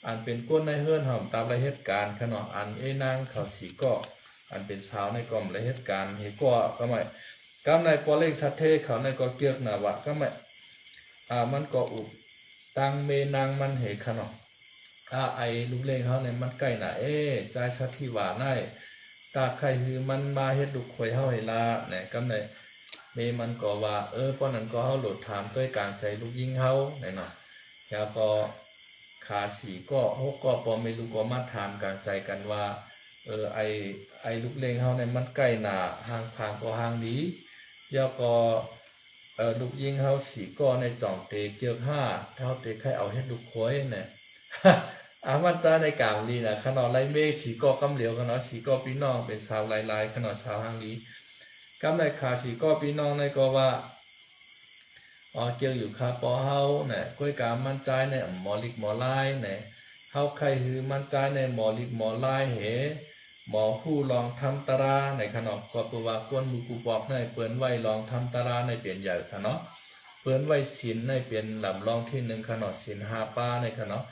อันเป็นก้นในเฮือนหอมตามรายเหตุการณ์ขนาดอันนางเขาสีก็อันเป็นสาวในกล่อมรายเหตุการณ์เฮก็ไม่กำในปอเล็กสัตเทเขาในก็เกียกหนาวะก็ไม่มันก็อุบตังเมนางมันเหขนาดไอลูกเล่งเขาในมันใกล้หนาใจสัตทิวาในตาใครคือมันมาเฮ็ดลูกข่อยเฮาให้ลาเนี่ยกำในเมมันก็ว่าป้อนนั้นก็เฮาโหลดถามด้วยการใจลูกยิงเฮาเนี่ยเนาะแล้วก็ขาสีก็ฮกก็ปอไม่รู้ก็มาถามการใจกันว่าไอลูกเล่งเฮาในมันใกล้หนาห่างพางก็ห่างดีแล้วก็ลูกยิงเฮาสีก็ในจ่องเตเกียกห้าเท่าเตใครเอาเฮ็ดลูกข่อยเนี่ยมันจ้าในกลางลีนะขนาดไรเมฆสีก็กำเหลียวขนาดสีก็พี่น้องเป็นสาวลายขนาดสาวห่างดีกำในขาสีก็พี่น้องในก็ว่าเกี่ยวอยู่คาปอเฮาเนี่ยก้อยการมั่นใจในหมอลิกหมอลายเนี่ยเฮาใครคือมั่นใจในหมอลิกหมอลายเหหมอผู้ลองทำตาราในขนมก็ตัวว่ากวนมือกูปอกในเปิ้นไว้ลองทำตาราในเปลี่ยนใหญ่ขนมเปิ้นไว้ศีลในเปลี่ยนลำลองที่หนึ่งขนมศีล5ป้าในขนม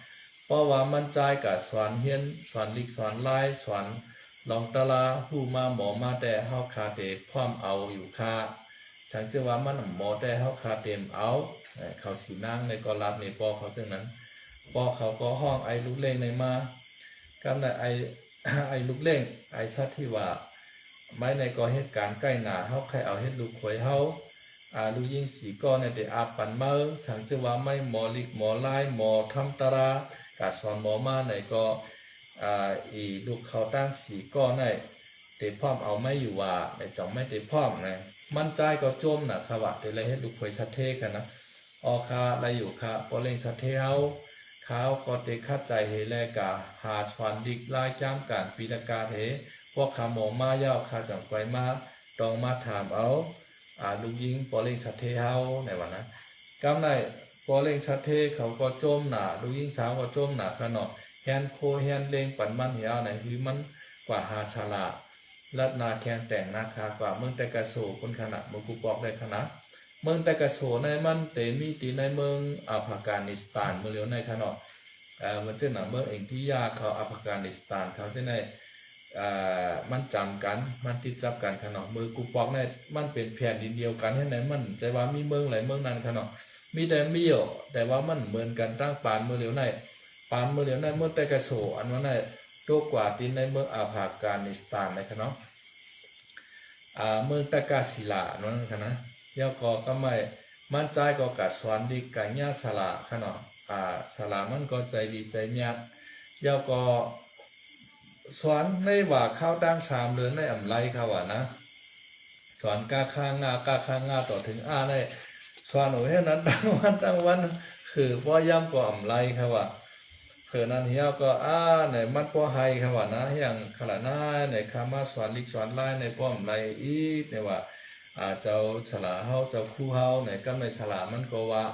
เพราะว่ามั่นใจกับสอนเฮียนสอนลิกสอนลายสอนลองตาราผู้มาหมอมาแต่เฮาคาเตพร้อมเอาอยู่คาฉันจะว่ามันหมอแต่เฮาคาเต็มเอาเขาสีนั่งในก็รับในปอเขาซึ่งนั้นปอเขาก็ห้องไอลูกเล่งในมากำในไอลูกเล่งไอสัตที่ว่าไม่ในก็เหตุการณ์ใกล้หนาเฮาใครเอาเฮ็ดลูกข่อยเฮาลูกยิงสีก้อนในเดอาปันเมื่อฉันจะว่าไม่หมอลิกหมอลายหมอทำตารากาสอนหมอมาในก็ลูกเขาตั้งสีก้อนในเตพร้อมเอาไม่อยู่ว่าในจ่องไม่เตพร้อมนะมั่นใจก็จมนะครับว่าแต่ละเฮ็ดลูกข่อยสัตเทกันนะคาอะไรอยู่ค่ะพอเล่งสัตเทเฮาเขาก็เตคัดใจเฮแลกาหาสวนดิกลายจ้ามการปีละกาเทพวกขาหมอมาเย้าคาจังไกมาตองมาถามเอาลูกยิงพอเล่งสัตเทเฮาในวันนั้นกำในพอเล่งสัตเทเขาก็จมหนาลูกยิงสาวก็จมหนาขนาดแฮนโคแฮนเลงปันมันเหี่ยวในคือมันกว่าหาชาลาลัดนาแข่งแต่งนาคากว่าเมืองแต่กระโสคนขนาดมือกูปอกได้ขนาดเมืองแต่กระโสในมันเตมีตีในเมืองอัฟกานิสถานเมืองเหลียวในขนาดมันเจ้าหนังเมืองเองที่ยาเขาอัฟกานิสถานเขาเจ้าในมันจำกันมันติดจับกันขนาดมือกูปอกในมันเป็นแผ่นดินเดียวกันให้ไหนมันใจว่ามีเมืองหลายเมืองนั้นขนาดมีแต่มีอยู่แต่ว่ามันเหมือนกันตั้งปานเมืองเหลียวในปานเมืองเหลียวในเมืองแต่กระโสอันว่าในโตกว่าตีในเมืองอัฟกานิสถานในขนาดเมืองตะกาศิลานั่นค่ะนะยาก็ไม่มั่นใจก็กัดสวนดีกันญาสลาขนาดสลามันก็ใจดีใจญาติยาก็สวนในว่าข้าวตั้ง3 เดือนในอ่ำไรเขาว่านะสวนกาข้างงาต่อถึงในสวนโอ้ยนั้นตั้งวันคือพ่อย่ำก็อ่ำไรเขาว่าเผื่อนั้นเฮียก็ในมัดป้อไฮครับว่านะอย่างขนาดนั้นในคามาสวนลิกสวนไล่ในป้อมไรอีกในว่าเจ้าฉลาเฮาเจ้าคู่เฮาในก็ไม่ฉลามันก็ว่า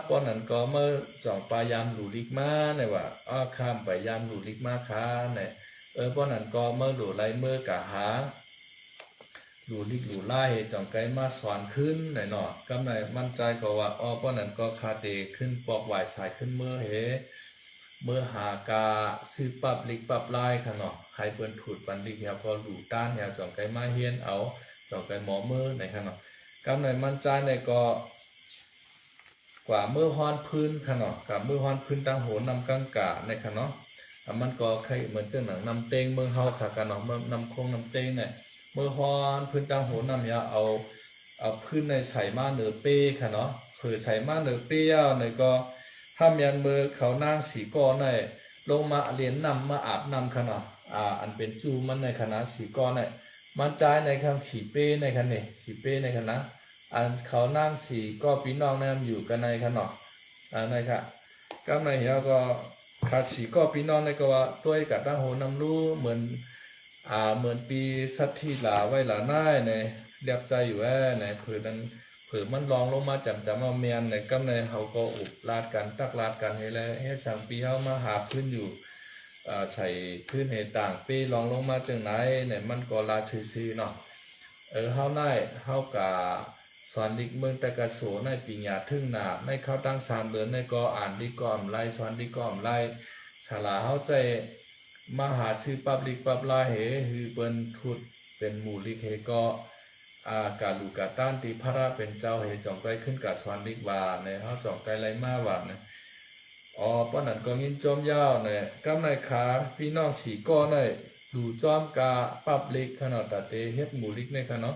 ป้อนนั้นก็เมื่อจ่องปลายามหลูลิกมาในว่าข้ามไปยามหลูลิกมาค้าในป้อนนั้นก็เมื่อหลูไรเมื่อกะหาหลูลิกหลูไล่จ่องไกมาสวนขึ้นในหนอก็ไม่มั่นใจก็ว่าป้อนนั้นก็คาเตขึ้นปอกไหวสายขึ้นเมื่อเมื่อหากาซื้อปับลิกปับไล่ค่ะเนาะใครเปิ้นถูดปันลิกเหี่ยวก็หลูต้านเหี่ยวจ่องไกมาเฮียนเอาจ่องไกหมอเมื่อในค่ะเนาะก็ไม่มั่นใจในก็กว่าเมื่อฮอนพื้นค่ะเนาะกับเมื่อฮอนพื้นตั้งโหนำกังกะในค่ะเนาะ มันก็ใครเหมือนเจ้าหนังนำเต็งเมืองเฮาขากันเนาะนำคงนำเต็งเนี่ยเมื่อฮอนพื้นตังโหนำยาเอาพื้นในใส่มาเหนือเป้ค่ะเนาะเผื่อใส่มาเหนือเป้ยาวเนี่ยก็ถ้ายันมือเขานางสีก้อนเนี่ยลงมาเรียนนำมาอาบนำค่ะเนาะอันเป็นจูมันในคณะสีก้อนเนี่ยมันใจในคำสีเป้ในคันนี่สีเป้ในคณะอันเขานางสีก็พี่น้องเนี่ยอยู่กันในค่ะเนาะนั่นค่ะก็ในเฮียก็ขาดสีก็พี่น้องในก็ว่าด้วยกับตั้งโหนำรู้เหมือนปีสัตที่หลาไว้หลาหน้าในเรียบใจอยู่ในเผื่อมันลองลงมาจำเอาเมียนในกำในเขาก็อุบลาดกันตักลาดกันให้แล้วให้ช่างปีเขามาหาพื้นอยู่ใส่พื้นเหตุต่างปีลองลงมาจังไหนเนี่ยมันก็ลาซื่อๆเนาะเขาได้เขากะสอนดิกเมืองแต่กระโสในปีญาทึ่งหนาในเขาตั้ง3 เดือนในก็อ่านดิกอมไล่สอนดิกอมไล่ฉลาเขาใจมหาชื่อปับลิกปับลาเหคือเป็นทุดเป็นหมู่ลิกเหก็กาลูกาต้านตีพระราเป็นเจ้าเหจองไกขึ้นกับสวนดิกวาในเขาจองไกไรมาวัดเนี่ยป้อนนั้นก็ยินจอมยาวเนี่ยกำในขาพี่น้องสีก้อเนี่ยดูจอมกาปับลิกขนาดตัดเตเฮ็ดหมู่ลิกในขนาด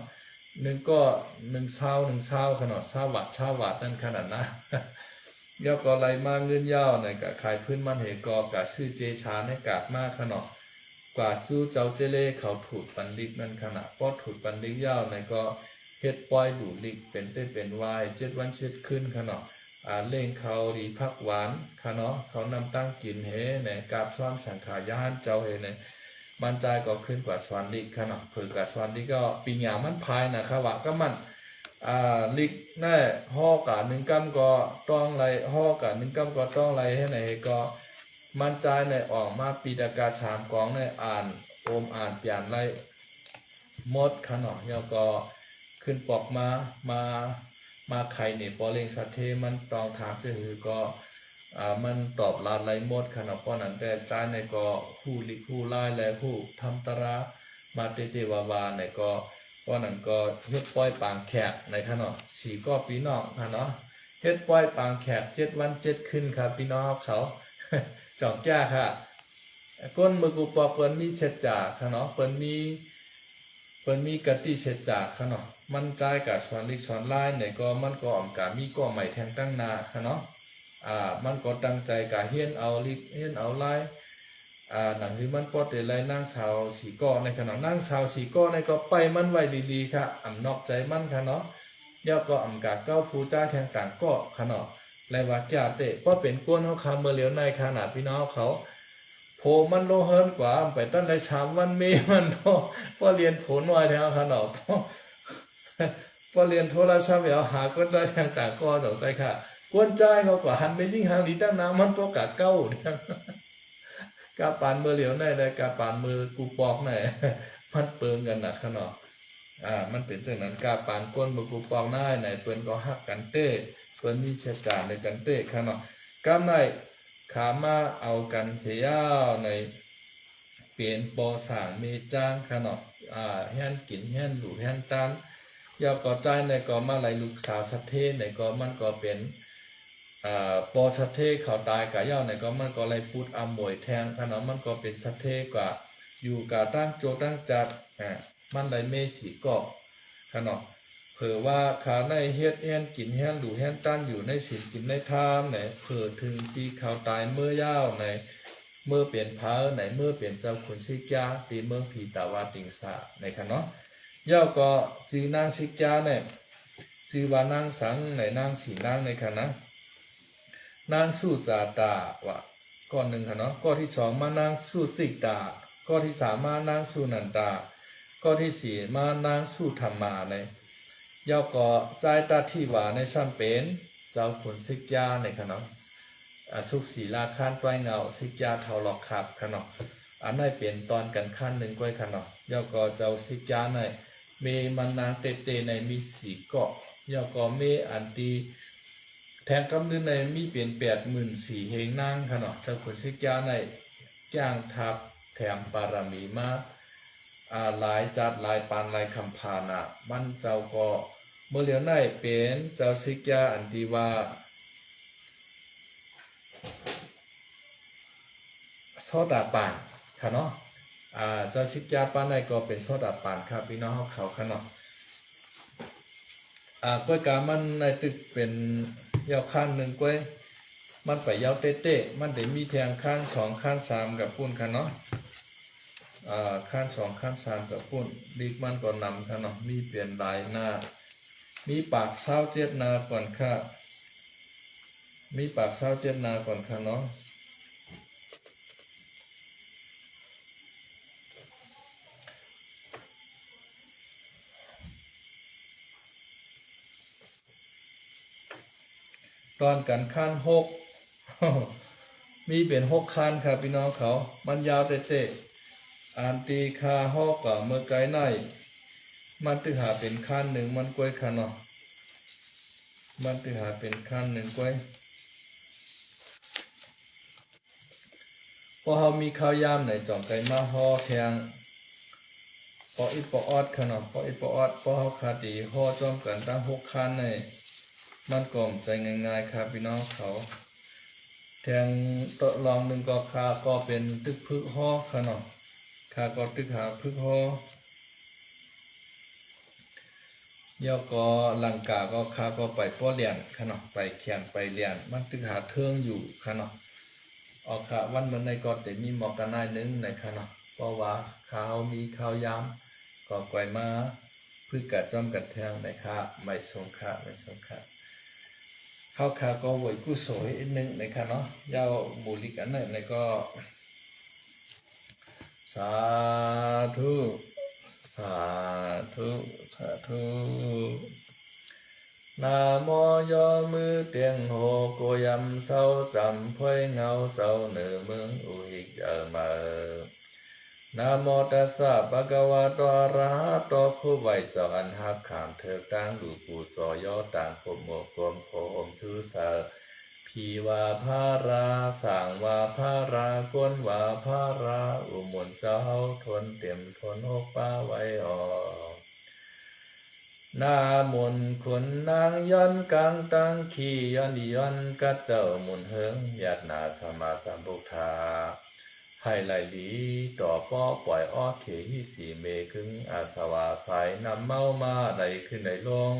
1 เช้าขนาด20 วัตต์นั่นขนาดนะยาวก็ไรมาเงินยาวในกะขายพื้นมันเหกอกะชื่อเจชาในกาดมากขนาดกว่าจู้เจ้าเจเล่เขาถูดปันดิกนั่นขนาดป้อถูดปันดิกยาวในก็เฮ็ดปล่อยดูลิกเป็นได้เป็นวาย7 วัน7 คืนขนาดเล่งเขาดีพักหวานขนาดเขานำตั้งกินเฮในกาบซ้อมสังขายานเจ้าเฮในมันใจก็ขึ้นกว่าสวรรค์ลิกขนาดเผื่อกับสวรรค์ลิกก็ปีหยามันพายนะครับว่าก็มันลิกแน่ห่อกะ1 กำก็ต้องไรห่อกะ1 กำก็ต้องไรให้ไหนก็มันใจในออกมาปีดากา3 กองในอ่านโอมอ่านเปลี่ยนไรหมดขนาดแล้วก็ขึ้นปอกมาไข่เนี่ยปอเล่งสัตเทมันตองถามจะหือก็มันตอบลาไรหมดขนาดป้อนนั้นแต่ใจในก็ผู้ลิผู้ไล่และผู้ทำตรามาเตวาวาในก็ป้อนนั้นก็เฮ็ดปล่อยปางแขกในขนาดสีก็พี่น้องค่ะเนาะเฮ็ดปล่อยปางแขก7 วัน 7 คืนครับพี่น้องเขาจอกแก้ค่ะก้นมือกูปอเปิ้นมีเช็ดจ่าค่ะเนาะเปิ้นมีกติเช็ดจ่าค่ะเนาะมันใจกับสอนลิกสอนไล่เนี่ยก็มันก็อ่อมกะมีก็ใหม่แทงตั้งนาค่ะเนาะมันก็ตั้งใจกะเฮียนเอาลิกเฮียนเอาไล่หนังที่มันปอดเตไรนางสาวสีก้อในขณะนางสาวสีก้อในก็ไปมันไว้ดีๆค่ะนอกใจมันค่ะเนาะย่อก็กะเก้าผู้จ้าแทงต่างก็ค่ะเนาะและว่าจ่าเตะก็เป็นก้นเขาคำเมื่อเหลียวในขนาดพี่น้องเขาโผมันโลเฮิร์นกว่าไปตั้งแต่3 วันมีมันพอเรียนผลว่าแถวขนาดพอเรียนโทรศัพท์แล้วหาก็ใจแทงต่างก็ดอกใจค่ะกวนใจเขากว่าหันไปยิ่งหางดีตั้งน้ำมันก็กะเก้าเนี่ยกาปานมือเหลียวในได้กาปานมือกูปอกในมันเปิงกันนะขนาดมันเป็นจากนั้นกาปานก้นมือกูปอกหน้าไหนเปิ้นก็หักกันเต้เปิ้นมีเชจารในกันเต้ขนาดกำในขามาเอากันเทียวในเปลี่ยนปอสางเมจ้างขนาดแห่นกินแห่นหลูแห่นตันยาวก็ใจในก็มาไหลลูกสาวสัตเทในก็มันก็เป็นปอสัตเทเขาตายกะย่าในก็มันก็ไหลพูดมวยแทงขนาดมันก็เป็นสัตเทกว่าอยู่กะตั้งโจตั้งจัดมันไหลเมสีก็ขนาดเผื่อว่าขาในเฮ็ดแห่นกินแห่นหลูแห่นตันอยู่ในศีลกินในทานไหนเผื่อถึงปีเขาตายเมื่อยาวในเมื่อเปลี่ยนพาไหนเมื่อเปลี่ยนเจ้าขุนซิกยาตีเมืองผีตาวาติงสาในขนาดย่อก็จือนางสิกยาเนี่ยจือว่านางสังในนางสีนางในขณะนางสุจาตาวะก้อน1ค่ะเนาะก้อที่2มานางสุสิกตาก้อที่3มานางสุนันตาก้อที่4มานางสุธรรมาในย่อก็ใจตาที่ว่าในซ้ำเป็นเจ้าขุนสิกยาในขณะสุขศีลาคานปลายเงาสิกยาเทาหลอกขับขณะอันได้เปลี่ยนตอนกันขั้น1ก้อยขณะย่อก็เจ้าสิกยาในเมมันนางเตในมีสีเกาะย่อก็เมอันตีแทงกำนึงในมีเปลี่ยน84,000เฮงนางขนาดเจ้าขุนสิกยาในจ้างทับแถมปารมีมาหลายจัดหลายปานหลายคำพานะมันเจ้าก็เมื่อเหลียวในเป็นเจ้าสิกยาอันตีว่าส ดาปานค่ะเนาะเจ้าชิกยาปานในก็เป็นโซดาปานครับพี่น้องเขาค่ะเนาะกล้วยกามันในตึกเป็นยาวขั้นหนึ่งกล้วยมันไปยาวเต้ๆมันได้มีแทงขั้น2ขั้น3กับปุ้นค่ะเนาะขั้น2ขั้น3กับปุ้นดีกมันก็นำค่ะเนาะมีเปลี่ยนลายหน้ามีปากเศร้าเจ็ดนาก่อนค่ะมีปากเศร้าเจ็ดนาก่อนค่ะเนาะตอนกันขั้น6 มีเป็น6ขั้นครับพี่น้องเขามันยาวเตะอันตีคาฮอกกับเมื่อไกลในมันตึกหาเป็นขั้นหนึ่งมันกล้วยค่ะเนาะมันตึกหาเป็นขั้นหนึ่งกล้วยพอเขามีข้าวยามไหนจ่องไก่มาห่อแทงพออีปออดค่ะเนาะพออีปออดพอเขาคาตีห่อจอมกันตั้ง6ขั้นในมันกล่อมใจง่ายๆครับพี่น้องเขาแทงตะลองหนึ่งก็คาก็เป็นตึกพึกห่อค่ะเนาะคาก็ตึกหาพึกห่อยอก็ลังกาก็คาก็ไปป้อเลียนค่ะเนาะไปเขียนไปเรียนมันตึกหาเทิงอยู่ค่ะเนาะออกค่ะวันเมื่อในก็แต่มีหมอกกันได้นึงในค่ะเนาะเพราะว่าเขามีข้าวยามก็ไกวมาพึ่งกัดจอมกัดแทงในค่ะไม่สงค่ะไม่สงค่ะข้าวขาก็ไหวกู้สวยอีกนึงในค่ะเนาะยาวหมูลิกันในก็สาธุสาธุสาธุนาโมยอมือเตียงโหโกยำเศร้าจำพ่อยเงาเศร้าเหนือเมืองอุหิกมานะโมตัสสะภะคะวะโตอะระหะโตผู้ไว้สอนอันหักขามเถิดตั้งดูปูสอยอต่างขบหมวกกลมโคมชื่อสาพีวาภาราสั่งวาภาราก้นวาภาราอุมนเจ้าทนเต็มทนหกป้าไว้ออกนามนขุนนางย้อนกังตังขี่ย้อนย้อนกัดเจ้ามุนเฮิงญาตินาสมาสัมพุทธาให้ไหลลีต่อป้อปล่อยอ้อเขหิสีเมคึงอาสวาสายนำเมามาได้ขึ้นได้ลง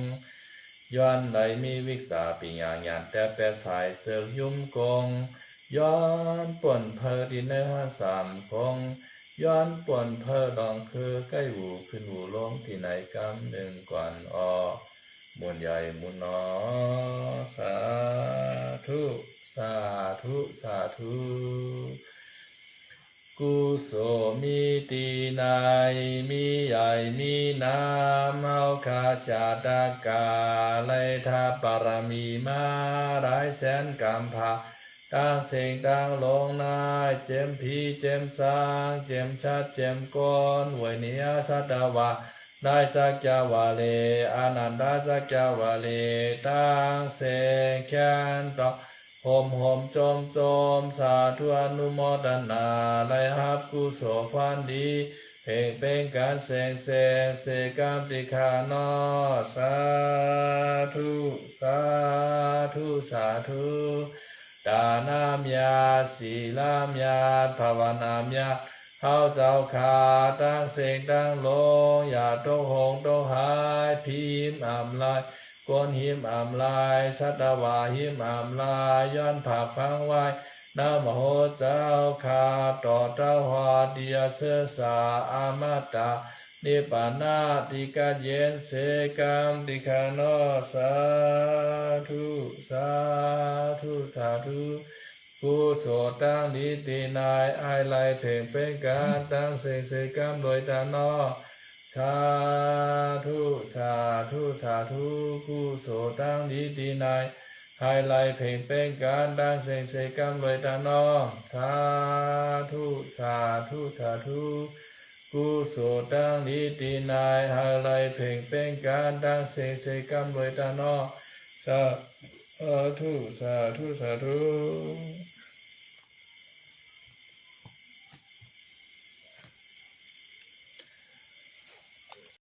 ย้อนไหลมีวิกษาปิญญาญาณแต่แปรสายเสือกยุ่มกงย้อนป่นเพอดินเนื้อสามคงย้อนป่วนเพอดองคือใกล้หูขึ้นหูลงที่ไหนกำหนึ่งก่อนอมุนใหญ่มุนนอสาธุสาธุสาธุกุโสมีตีนายมีใหญ่มีน้ำเฮาคาชาตากาไลทาปารมีมาหลายแสนกำพาตั้งเสียงตั้งลงนายเจมพีเจมสางเจมชัดเจมก้อนไวเนียสัตวะได้สักจาวาเลอนันดาสักจาวาเลตั้งเสียงแค้นต่อโหมโจมสาธุอนุโมทนาไลหับกุศลพันดีเพ่งเป็นการเสกรรมติคานอสาธุสาธุสาธุดานามยาศีลามยาภาวนามยาเฮาเจ้าขาตั้งเสกตั้งลงอย่าตกหงตกหายพิมพ์อำลายกวนหิมอำลายสัตวาหิมอำลายย้อนผักพังไว้นะโมโหเจ้าขาต่อเจ้าหอดียเสสาอามาตานิปานาติกาเยนเสกรรมติคานอสาธุสาธุสาธุกุศลตั้งนิตินายไอไลเพ่งเป็นการตั้งเสกรรมโดยตานอสาธุสาธุสาธุกุศลตั้งนิตินายไฮไลเพ่งเป็นการตั้งเสกรรมโดยตานอสาธุสาธุสาธุกุศลตั้งนิตินายไฮไลเพ่งเป็นการตั้งเสกรรมโดยตานอสาธุสาธุสาธุ